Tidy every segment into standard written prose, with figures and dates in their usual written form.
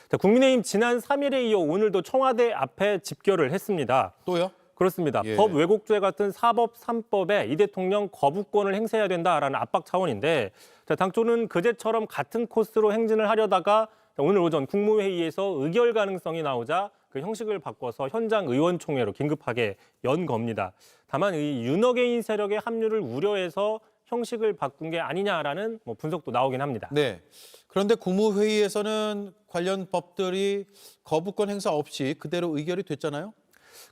자, 국민의힘 지난 3일에 이어 오늘도 청와대 앞에 집결을 했습니다. 또요? 그렇습니다. 예. 법 왜곡죄 같은 사법 3법에 이 대통령 거부권을 행사해야 된다라는 압박 차원인데 자, 당초는 그제처럼 같은 코스로 행진을 하려다가 오늘 오전 국무회의에서 의결 가능성이 나오자 그 형식을 바꿔서 현장 의원총회로 긴급하게 연 겁니다. 다만 이 윤어게인 세력의 합류를 우려해서 형식을 바꾼 게 아니냐라는 분석도 나오긴 합니다. 네. 그런데 국무회의에서는 관련 법들이 거부권 행사 없이 그대로 의결이 됐잖아요.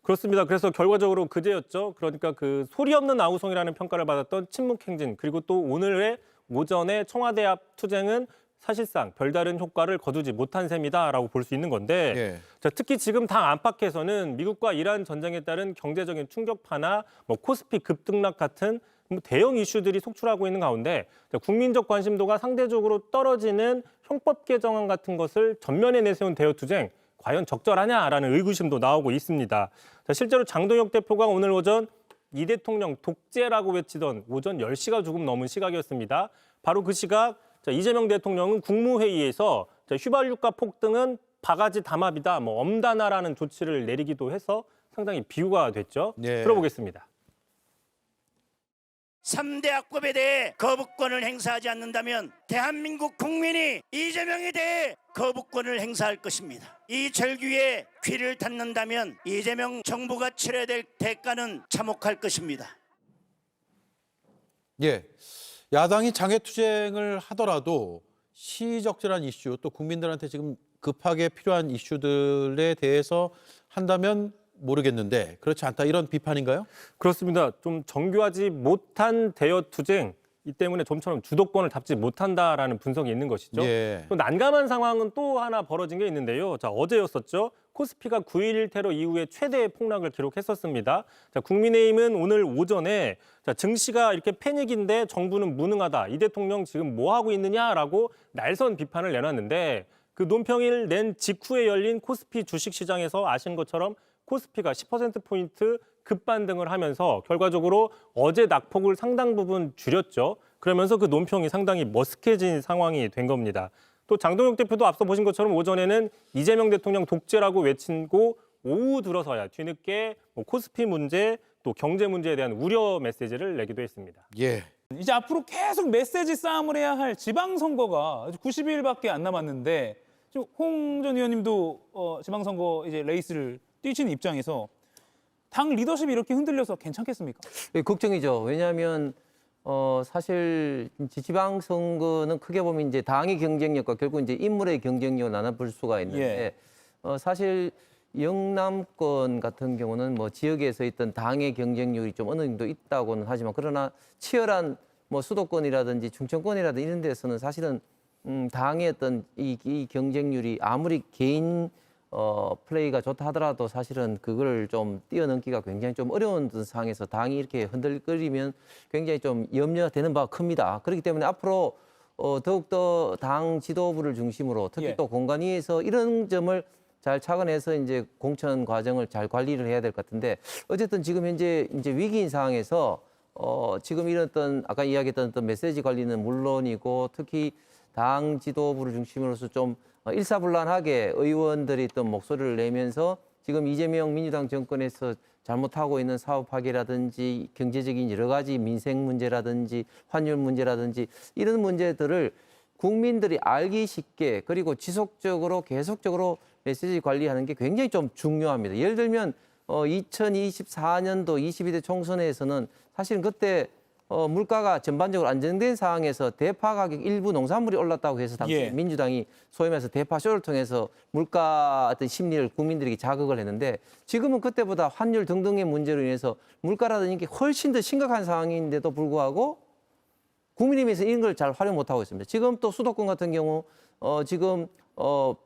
그렇습니다. 그래서 결과적으로 그제였죠. 그러니까 그 소리 없는 아우성이라는 평가를 받았던 침묵행진 그리고 또 오늘의 오전에 청와대 앞 투쟁은 사실상 별다른 효과를 거두지 못한 셈이다라고 볼 수 있는 건데 예. 자, 특히 지금 당 안팎에서는 미국과 이란 전쟁에 따른 경제적인 충격파나 코스피 급등락 같은 대형 이슈들이 속출하고 있는 가운데 자, 국민적 관심도가 상대적으로 떨어지는 형법 개정안 같은 것을 전면에 내세운 대여투쟁 과연 적절하냐라는 의구심도 나오고 있습니다. 자, 실제로 장동혁 대표가 오늘 오전 이 대통령 독재라고 외치던 오전 10시가 조금 넘은 시각이었습니다. 바로 그 시각 이재명 대통령은 국무회의에서 휘발유가 폭등은 바가지 담합이다, 엄단하라는 조치를 내리기도 해서 상당히 비유가 됐죠. 네. 들어보겠습니다. 3대 악법에 대해 거부권을 행사하지 않는다면 대한민국 국민이 이재명에 대해 거부권을 행사할 것입니다. 이 절규에 귀를 닫는다면 이재명 정부가 치러야 될 대가는 참혹할 것입니다. 예. 야당이 장애투쟁을 하더라도 시의적절한 이슈 또 국민들한테 지금 급하게 필요한 이슈들에 대해서 한다면 모르겠는데 그렇지 않다 이런 비판인가요? 그렇습니다. 좀 정교하지 못한 대여투쟁 이 때문에 좀처럼 주도권을 잡지 못한다라는 분석이 있는 것이죠. 예. 또 난감한 상황은 또 하나 벌어진 게 있는데요. 자, 어제였었죠. 코스피가 9.11 테러 이후에 최대의 폭락을 기록했었습니다. 자, 국민의힘은 오늘 오전에 증시가 이렇게 패닉인데 정부는 무능하다. 이 대통령 지금 뭐 하고 있느냐라고 날선 비판을 내놨는데 그 논평을 낸 직후에 열린 코스피 주식시장에서 아시는 것처럼 코스피가 10%포인트 급반등을 하면서 결과적으로 어제 낙폭을 상당 부분 줄였죠. 그러면서 그 논평이 상당히 머쓱해진 상황이 된 겁니다. 또 장동혁 대표도 앞서 보신 것처럼 오전에는 이재명 대통령 독재라고 외치고 오후 들어서야 뒤늦게 코스피 문제 또 경제 문제에 대한 우려 메시지를 내기도 했습니다. 예. 이제 앞으로 계속 메시지 싸움을 해야 할 지방선거가 90일밖에 안 남았는데 홍 전 의원님도 지방선거 이제 레이스를 뛰시는 입장에서 당 리더십이 이렇게 흔들려서 괜찮겠습니까? 예, 걱정이죠. 왜냐하면 사실 지방선거는 크게 보면 이제 당의 경쟁력과 결국 이제 인물의 경쟁력을 나눠볼 수가 있는데 사실 영남권 같은 경우는 지역에서 있던 당의 경쟁력이 좀 어느 정도 있다고는 하지만 그러나 치열한 수도권이라든지 충청권이라든지 이런 데서는 사실은 당의 어떤 이 경쟁률이 아무리 개인 플레이가 좋다 하더라도 사실은 그걸 좀 뛰어넘기가 굉장히 좀 어려운 상황에서 당이 이렇게 흔들거리면 굉장히 좀 염려가 되는 바가 큽니다. 그렇기 때문에 앞으로 더욱더 당 지도부를 중심으로 특히 또 공관위에서 이런 점을 잘 착안해서 이제 공천 과정을 잘 관리를 해야 될 것 같은데 어쨌든 지금 현재 이제 위기인 상황에서 지금 이런 어떤 아까 이야기했던 어떤 메시지 관리는 물론이고 특히 당 지도부를 중심으로서 좀 일사불란하게 의원들이 있던 목소리를 내면서 지금 이재명 민주당 정권에서 잘못하고 있는 사업 파괴라든지 경제적인 여러 가지 민생 문제라든지 환율 문제라든지 이런 문제들을 국민들이 알기 쉽게 그리고 지속적으로 계속적으로 메시지 관리하는 게 굉장히 좀 중요합니다. 예를 들면 2024년도 22대 총선에서는 사실은 그때 물가가 전반적으로 안정된 상황에서 대파 가격 일부 농산물이 올랐다고 해서 당시 민주당이 소위 말해서 대파 쇼를 통해서 물가 어떤 심리를 국민들에게 자극을 했는데 지금은 그때보다 환율 등등의 문제로 인해서 물가라든지 이게 훨씬 더 심각한 상황인데도 불구하고 국민의힘에서 이런 걸 잘 활용 못하고 있습니다. 지금 또 수도권 같은 경우 지금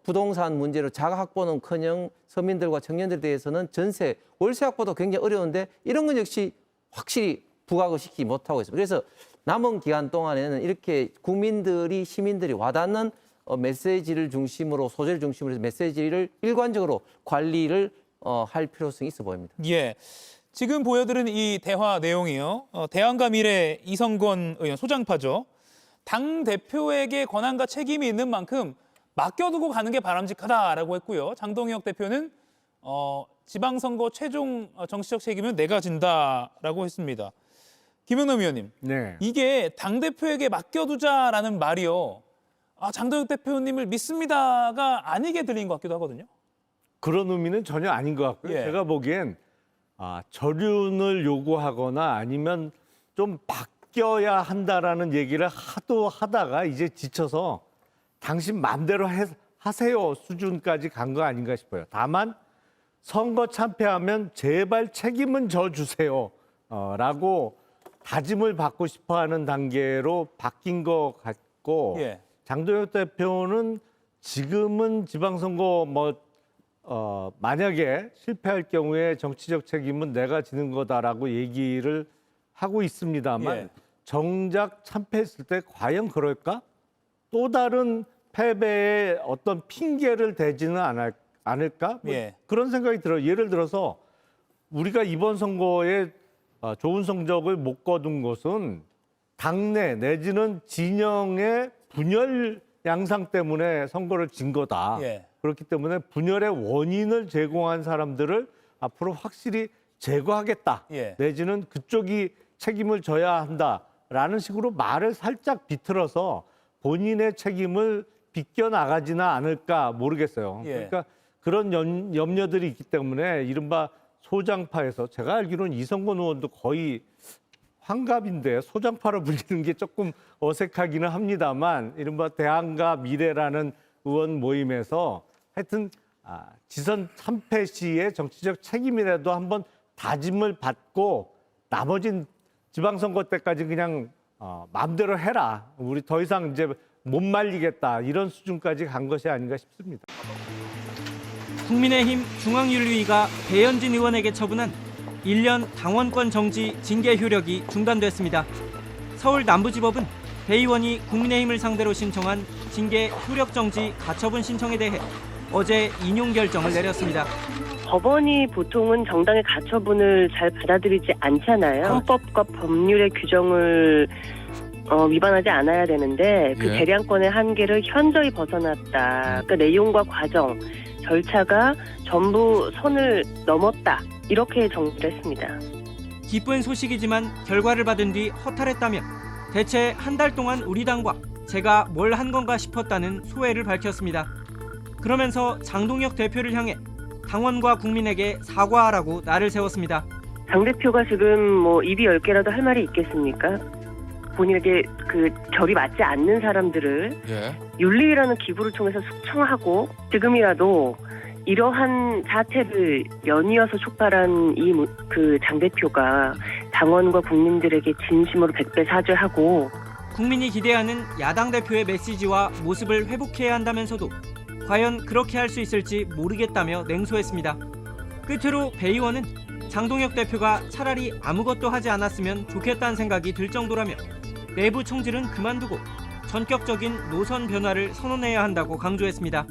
부동산 문제로 자가 확보는커녕 서민들과 청년들에 대해서는 전세, 월세 확보도 굉장히 어려운데 이런 건 역시 확실히 부각을 시키지 못하고 있습니다. 그래서 남은 기간 동안에는 이렇게 국민들이 시민들이 와닿는 메시지를 중심으로 소재를 중심으로 해서 메시지를 일관적으로 관리를 할 필요성이 있어 보입니다. 예. 지금 보여드린 이 대화 내용이요. 대안과 미래 이성건 의원 소장파죠. 당 대표에게 권한과 책임이 있는 만큼 맡겨두고 가는 게 바람직하다라고 했고요. 장동혁 대표는 지방선거 최종 정치적 책임은 내가 진다라고 했습니다. 김영남 의원님, 네. 이게 당대표에게 맡겨두자라는 말이요. 장동혁 대표님을 믿습니다가 아니게 들린 것 같기도 하거든요. 그런 의미는 전혀 아닌 것 같고요. 예. 제가 보기엔 절윤을 요구하거나 아니면 좀 바뀌어야 한다라는 얘기를 하도 하다가 이제 지쳐서 당신 마음대로 하세요 수준까지 간 거 아닌가 싶어요. 다만 선거 참패하면 제발 책임은 져주세요 라고 다짐을 받고 싶어하는 단계로 바뀐 것 같고 예. 장동혁 대표는 지금은 지방선거 만약에 실패할 경우에 정치적 책임은 내가 지는 거다라고 얘기를 하고 있습니다만 예. 정작 참패했을 때 과연 그럴까? 또 다른 패배에 어떤 핑계를 대지는 않을까? 예. 그런 생각이 들어요. 예를 들어서 우리가 이번 선거에 좋은 성적을 못 거둔 것은 당내 내지는 진영의 분열 양상 때문에 선거를 진 거다. 예. 그렇기 때문에 분열의 원인을 제공한 사람들을 앞으로 확실히 제거하겠다. 예. 내지는 그쪽이 책임을 져야 한다라는 식으로 말을 살짝 비틀어서 본인의 책임을 비껴나가지는 않을까 모르겠어요. 예. 그러니까 그런 염려들이 있기 때문에 이른바 소장파에서 제가 알기로는 이성건 의원도 거의 환갑인데 소장파로 불리는 게 조금 어색하기는 합니다만 이른바 대안과 미래라는 의원 모임에서 하여튼 지선 참패 시의 정치적 책임이라도 한번 다짐을 받고 나머진 지방선거 때까지 그냥 마음대로 해라. 우리 더 이상 이제 못 말리겠다. 이런 수준까지 간 것이 아닌가 싶습니다. 국민의힘 중앙윤리위가 배현진 의원에게 처분한 1년 당원권 정지 징계 효력이 중단됐습니다. 서울 남부지법은 배 의원이 국민의힘을 상대로 신청한 징계 효력 정지 가처분 신청에 대해 어제 인용 결정을 내렸습니다. 법원이 보통은 정당의 가처분을 잘 받아들이지 않잖아요. 헌법과 법률의 규정을 위반하지 않아야 되는데 그 재량권의 한계를 현저히 벗어났다. 그러니까 내용과 과정, 절차가 전부 선을 넘었다. 이렇게 정리를 했습니다. 기쁜 소식이지만 결과를 받은 뒤 허탈했다며 대체 한 달 동안 우리 당과 제가 뭘 한 건가 싶었다는 소회를 밝혔습니다. 그러면서 장동혁 대표를 향해 당원과 국민에게 사과하라고 날을 세웠습니다. 당대표가 지금 입이 10개라도 할 말이 있겠습니까? 본인에게 그 결이 맞지 않는 사람들을 윤리라는 기구를 통해서 숙청하고 지금이라도 이러한 사태를 연이어서 촉발한 그 장대표가 당원과 국민들에게 진심으로 백배 사죄하고 국민이 기대하는 야당 대표의 메시지와 모습을 회복해야 한다면서도 과연 그렇게 할 수 있을지 모르겠다며 냉소했습니다. 끝으로 배 의원은 장동혁 대표가 차라리 아무것도 하지 않았으면 좋겠다는 생각이 들 정도라며 내부 총질은 그만두고 전격적인 노선 변화를 선언해야 한다고 강조했습니다.